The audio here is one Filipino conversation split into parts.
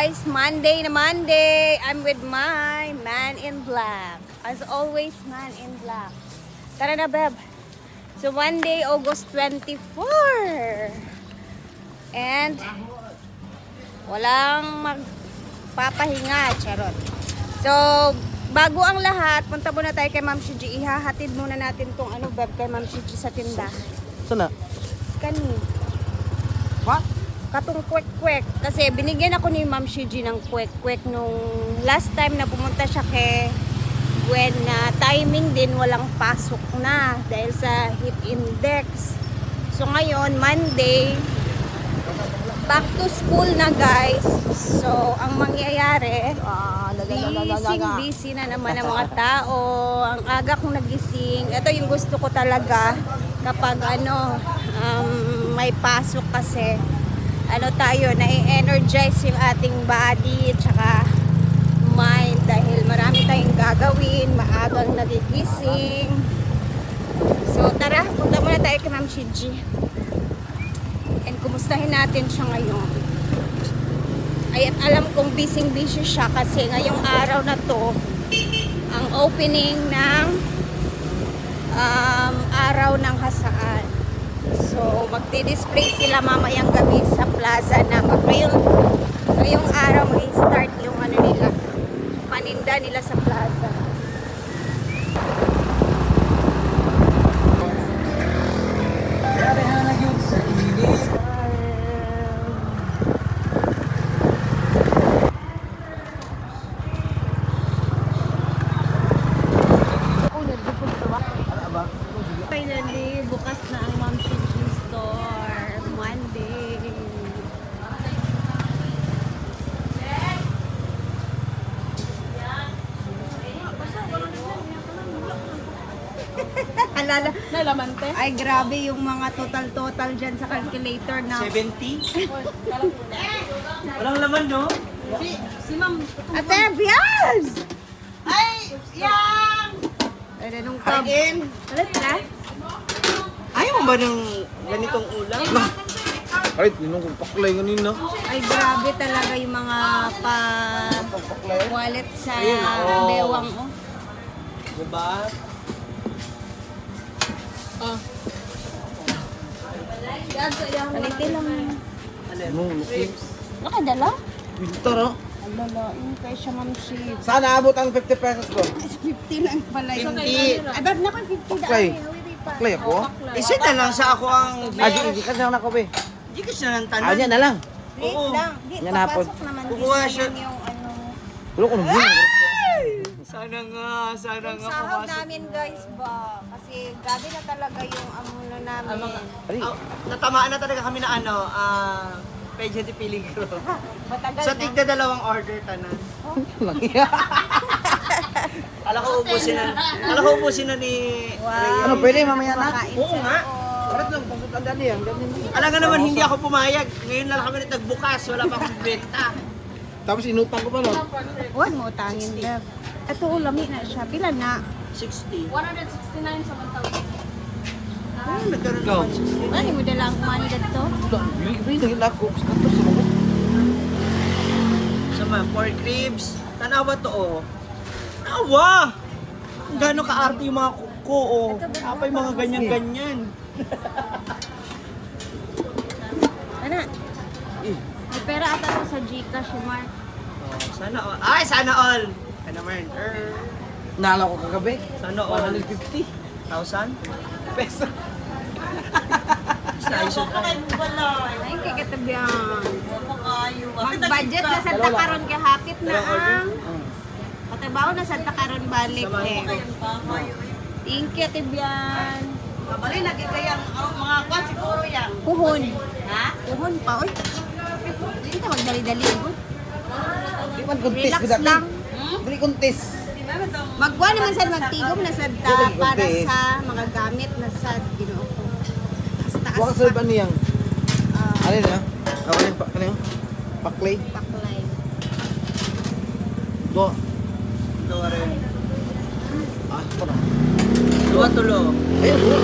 guys, Monday na Monday. I'm with my man in black. As always, man in black. Tara na, Beb. So Monday, August 24. And walang magpapahinga, charot. So, bago ang lahat, punta muna tayo kay Ma'am Shiji. Ihahatid muna natin tong Beb, kay Ma'am Shiji sa tindahan. Sana? Kani. What? Katong kwek-kwek. Kasi binigyan ako ni Ma'am Shiji ng kwek-kwek nung last time na pumunta siya kay Gwen na timing din, walang pasok na dahil sa heat index. So ngayon, Monday, back to school na guys. So ang mangyayari, busy na naman ang mga tao. Ang aga kong nagising. Ito yung gusto ko talaga kapag may pasok kasi tayo, na-energize yung ating body at saka mind dahil marami tayong gagawin, maagang nagigising. So tara, punta muna tayo kay Ma'am Shiji. And kumustahin natin siya ngayon. Ay, at alam kong busy siya kasi ngayong araw na to ang opening ng araw ng hasaan. So, magdi-display sila mamayang gabi sa plaza na ngayong araw mag-start yung nila, paninda nila sa plaza. Finally, bukas na ang Ma'am Shiji store. Monday. Alala. Nalamante? Ay, grabe yung mga total dyan sa calculator na. 70? Walang laman, no? Si Ma'am. Ate, bias! Ay! Yang! Ay, nung tab. Kain! Ulit na? Ayaw mo ba ng ganitong ulam? Ay, tinong kong paklay kanina. Ay, grabe talaga yung mga wallet sa Ayun, oh. bewang. Oh. Diba? Palitin lang. Ano? Clips? Nakadala? Winter, oh. Alala, yun kay siya Ma'am Shiji. Sana abot ang 50 pesos ko. 50 lang pala yun. 50. Ay, ba't naka 50 Paklay. Paklay ako? Isa na lang sa ako ang Hindi ka na ako, be. Gcash na lang Ah, tanan. yan na lang. Wait Oo. lang. Di, Yan hapon. papasok naman. Kukuha Di siya. naman yung Wala ko nang Sana nga Yung sahod namin guys ba? Kasi gabi na talaga yung namin. Natamaan na talaga kami na Pedya de Peligro. Matagal Sa na. tigda dalawang order tanan. Kala ko ubusin na ni Wow. Ano, pwede mamaya na? Kumakain Oo siya. nga. Oo. Parat lang, pasok ang dali yan. Alam nga naman hindi ako pumayag. Ngayon lang kami nagbukas, wala pa akong benta. Tapos inutang ko pa, no? Huwag mo utangin, Bev. Ito, lami na siya. Pila na? 60. 169 sa 1,000. Nagkaroon Go. naman 60. Ano mo dalang money dito? Bili dahil ako. Kanto sa mga. So ma'am, pork ribs. Tanawa to oh. Tanawa! Gano'n ka-arte yung mga kuko oh. Kapay mga ganyan-ganyan. Ano? May pera ata to sa Gcash, Mark. Oh, sana all. Ay, sana all! Ka naman. Nala ko kagabi. Sana all. 150 1,000? pesos. Sa iso tayo. Ay, kikatabihan. Mag-budget na sa takaron kay hapit na ang. Patabaw na sa takaron balik eh. Thank you, Tibian. Babali, nagigayang mga kwan siguro yan. Puhon. Ha? Puhon pa, oy. Hindi ka magdali-dali. Di man contest Relax ko dati. lang. Dili contest. Magwa naman sa magtigom na sa Dili, para contest. sa mga gamit na sa Ginoo ko. Taas-taas Huwag sa iba niyang. ah, Ano yun, ha? Ano yun? Paklay. paklay. Do. Dua rin. Ah, ito na. Dua tulo. Ayun, do.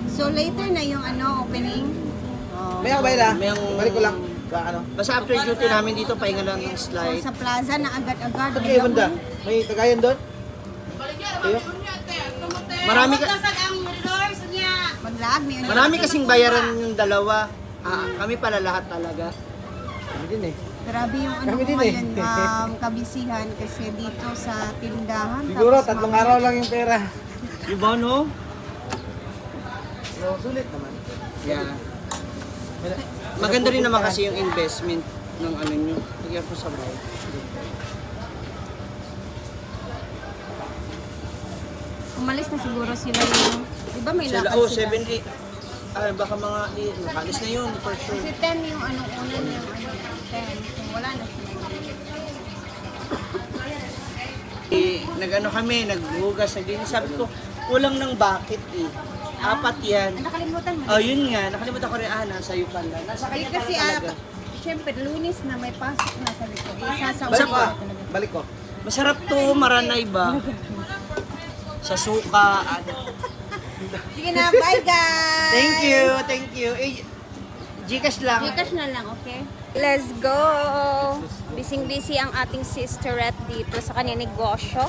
So later na yung opening. May ako ba yun, ha? Mayang- Balik ko lang. Ano? Basta after duty namin dito, pahinga lang ng So, slide. sa plaza na agad-agad. Saan kayo banda? May tagayan doon? Kayo? Marami ka, Kasag ang doors niya. Maglag, may marami kasing bayaran yung dalawa. Kami pala lahat talaga. Kami din eh. Grabe yung ano Kami ko din ngayon, eh. kabisihan kasi dito sa tindahan. Siguro, tapos 3 mamaya- araw lang yung pera. Diba no? So, sulit naman. Yeah. Maganda rin naman kasi yung investment ng ano nyo. Lagyan ko sa bahay. Umalis na siguro sila yung, di ba may Sila, lakad oh, sila? 7, 8. Baka mga, nakalis na yun, for sure. Kasi 10 yung anong una yung 10. Kung wala na sila. Nag-ano kami, naghugas, naglinis. Sabi ko, kulang ng bucket eh. 4 yan. Ah, nakalimutan mo. Oh, yun nga. Nakalimutan ko rin, nasa iyo pala. Nasa Ay, kanya kasi pala talaga. syempre lunes na may pasok na sabi ko. Isa sa Balik ko. ulo. Balik ko. Masarap to, maranay ba? Sa suka. Sige na, bye guys! Thank you, thank you. Gcash lang. Gcash na lang, okay? Let's go! Bising-busy ang ating sisterette dito sa kanyang negosyo.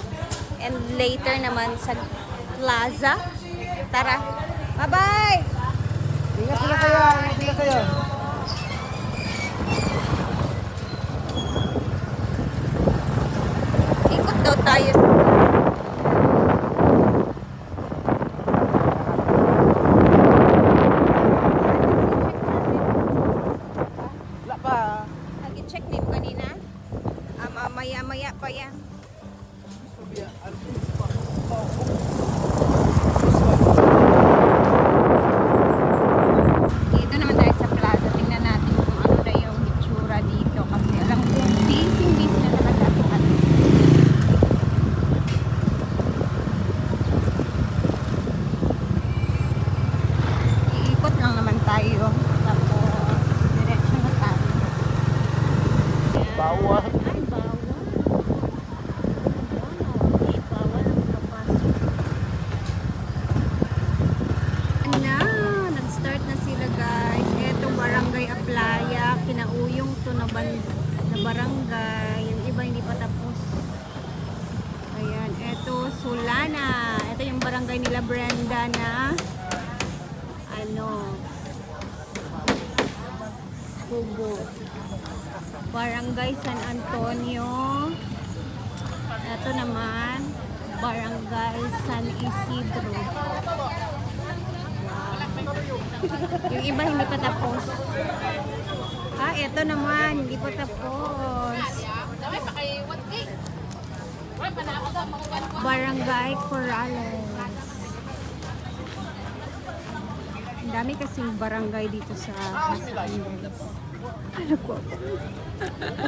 And later naman sa plaza. Tara! Bye-bye! Ingat sila kayo. Ingat sila kayo. Ikot daw tayo. Wala pa. Nag-check name kanina? Maya-maya pa yan. Dito naman tayo sa plaza. Tingnan natin kung ano na yung itsura dito. Kasi alam ko, busy na talaga ito. Iikot lang naman tayo. Tapos, diretso na tayo. Bawal. Ay, bawal. Bawal ang kapasok. Na, nag-start na sila guys. Eto, Barangay Aplaya. Kinauyong to na barangay. Yung iba hindi pa tapos. Ayan, eto, Sulana. Eto yung barangay nila Brenda na Kubo. Barangay San Antonio. Ito naman, Barangay San Isidro. Wow. Yung iba hindi pa tapos. Ito naman, hindi pa tapos. Barangay Corrales. Ang dami kasing barangay dito sa Angeles. Ano ko?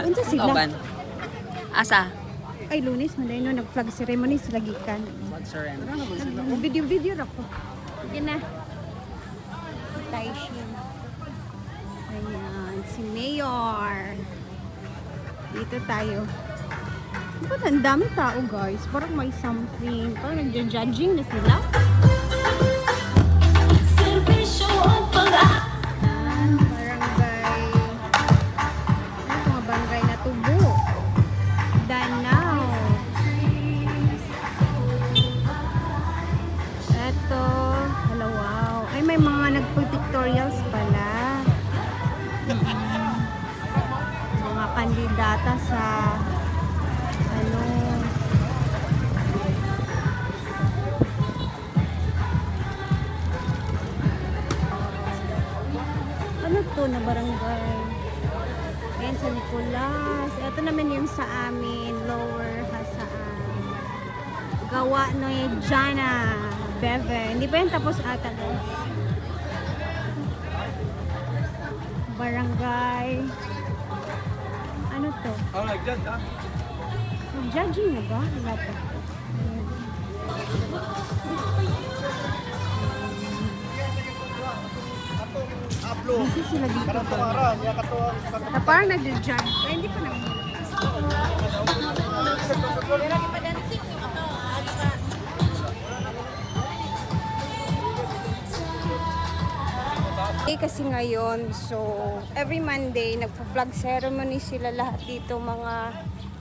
Unsa sila? Oban. Asa? Ay, Lunes, manday no, nag-flag ceremony sila gikan. Video ra ko. Sige na. Taishin. Ayan, si Mayor. Dito tayo. Ba't ang dami tao, guys? Parang may something. Parang nag-judging na sila. Barangay. Ano mga barangay na tubo? Danao. Eto. Hello, wow. Ay, may mga nagpo-pictorials pala. Mga kandidata sa ano. Ano to na barangay? Ayan sa Nicolas. Ito naman yung sa amin, Lower Hasaan. Gawa no Jana Beve. Hindi pa yan tapos ata guys. Barangay. Ano to? Nag-judge ha? Judging na ba? Wala pa. Ayan. Busy sila dito. Na parang nag-judge. Pero hindi pa naman. Kasi ngayon, so every Monday, nagpa-flag ceremony sila lahat dito, mga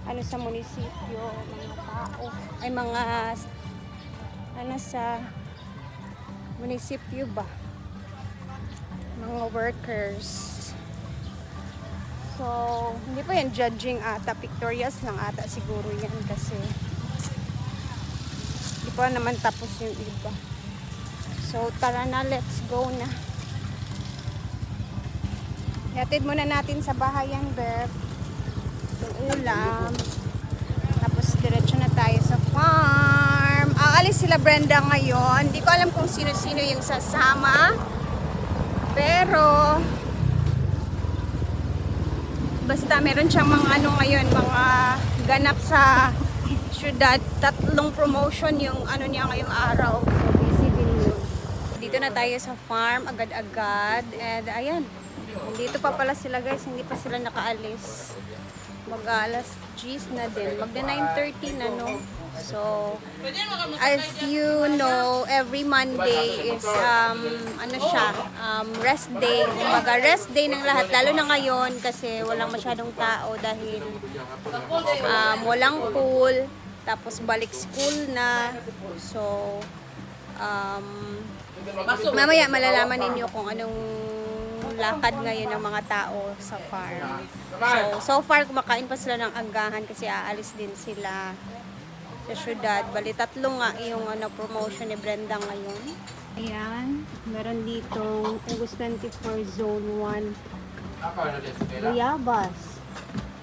ano sa munisipyo, mga tao, ay mga ano sa munisipyo ba? Mga workers. So, hindi pa yan judging ata, pictorials lang ata siguro yan kasi hindi pa naman tapos yung iba. So, tara na, let's go na. Yatid muna natin sa bahay yan, Beb. Yung ulam. Tapos, diretso na tayo sa farm. Aalis sila Brenda ngayon. Hindi ko alam kung sino-sino yung sasama. Pero, basta meron siyang mga ano ngayon, mga ganap sa syudad. 3 promotion yung ano niya ngayong araw. So, busy din yun. Dito na tayo sa farm, agad-agad. And, ayan. Dito pa pala sila guys, hindi pa sila nakaalis. Mag-alas 10 na din. Magda 9:30 na no. So, as you know, every Monday is ano siya, rest day. Kumbaga rest day ng lahat, lalo na ngayon kasi walang masyadong tao dahil walang pool, tapos balik school na. So, mamaya malalaman ninyo kung anong lakad ngayon ng mga tao sa farm. So far kumakain pa sila ng agahan kasi aalis din sila sa syudad. Bali 3 nga yung promotion ni Brenda ngayon. Ayan, meron ditong August 24 Zone 1 Ruyabas.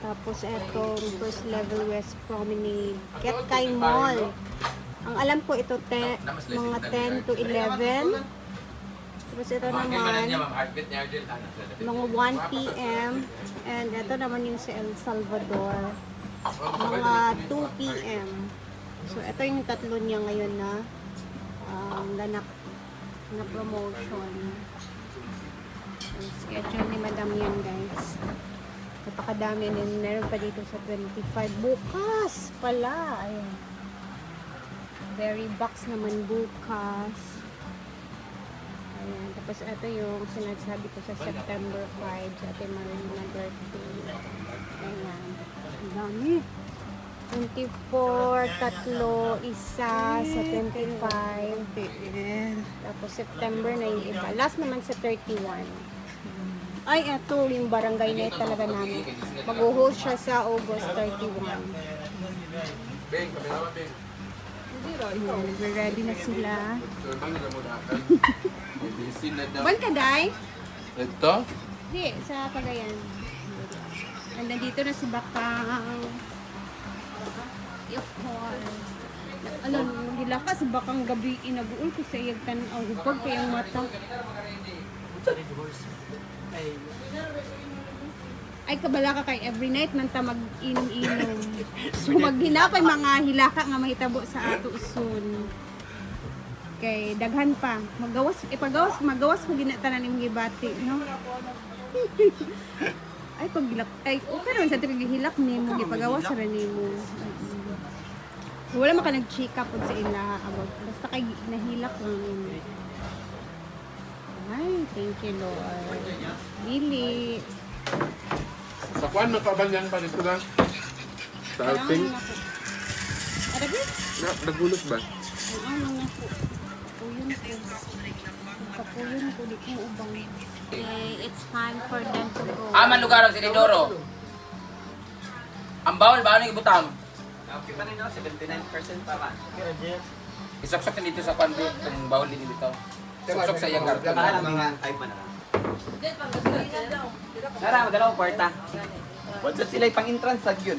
Tapos etong First Level West Promenade Ketkay Mall. Ang alam ko ito mga 10 to 11. Tapos ito naman, mga 1 p.m. And ito naman yung sa El Salvador, mga 2 p.m. So ito yung 3 niya ngayon na ganap na promotion. Ang schedule ni Madam yan guys. Napakadami din. Meron pa dito sa 25. Bukas pala. Ayan. Very box naman bukas. Ayan. Tapos ito yung sinasabi ko sa September 5 sa ating Marina birthday. Ayan. Ang dami. 24, 3, isa sa 25. Tapos September na yung iba. Last naman sa 31. Ay, ito yung barangay night talaga namin. Mag-host siya sa August 31. Ayan, ready na sila. Ban ka, Day? Ito? Hindi, sa Cagayan. And nandito na si Bakang. Of course. Alam, nilakas Bakang gabi inabuol ko sa iyag tanaw. Hupag kayang mata. Ay, kabala ka kay every night man ta mag-inom-inom. So, maghinapay mga hilaka nga mahitabo sa ato soon. Kay daghan pa. Magawas ko ginatanan yung gibati, no? Ay, paghilak. Ay, okay naman sa tigihilak ni mo. Gipagawas sa rin mo. Wala man ka nag-chika po sa ila. Basta kay nahilak lang yun. Ay, thank you, Lord. Dili. Sa kuan magpabanyan pa dito lang. Sa outing. Arabi? Nagulot ba? Ano na po. Puyon ko. Kapuyon ko. Di ko ubang. Okay, it's time for them to go. Aman lugar ang Sinidoro. Ang bawal ng ibutang. Okay pa rin no? 79% pa man. Isaksok na dito sa kwanto kung bawal din dito. Isaksok sa iyang karton. Para mga type man na. Nara, magalaw kwarta. What's sila pang entrance sa yun?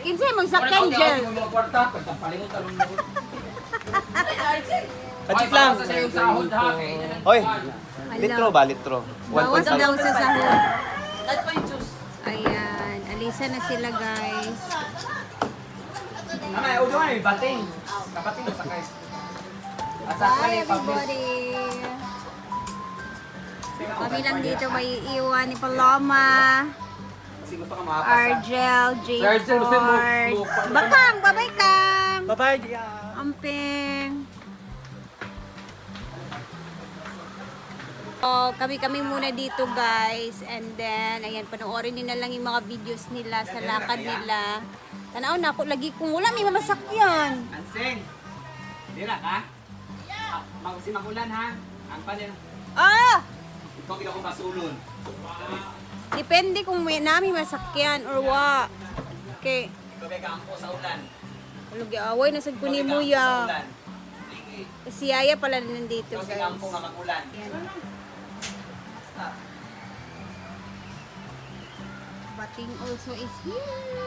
Kinsay mong sakyan, Jel? Yung kwarta, pagpapalingon talong na. Pachit lang. Sa iyong sahod ha. Hoy, litro ba? Litro. Bawas daw 1.5. sa sahod. Ayan, alisa na sila guys. Ay, udo nga, may bating. Kapating sa sakay. Bye everybody! Kami lang dito may iiwan ni Paloma, Kasi gusto ka makapasa. Argel, J4, Bakang, babay Kang! Bye-bye, Dia. Amping! So, kami muna dito guys. And then, ayan, panoorin nyo na lang yung mga videos nila sa lakad nila. Tanaw na ako, lagi kung wala may mamasakyan. Anseng! Dira ka? Magulan ha? Ang panin. Ah! Ikaw gila ko masulon. Depende kung may namin masakyan or wa. Okay. Ikaw may kampo sa ulan. Lugi away na sad ko ni Muya. Si Yaya pala nandito Ikaw si guys. kampo nga magulan. Yan. Bating also is here.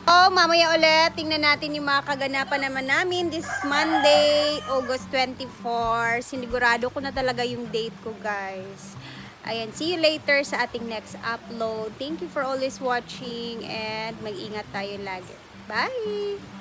Oh, mamaya ulit, tingnan natin yung mga kaganapan naman namin this Monday, August 24. Sinigurado ko na talaga yung date ko, guys. Ayan, see you later sa ating next upload. Thank you for always watching and mag-ingat tayo lagi. Bye!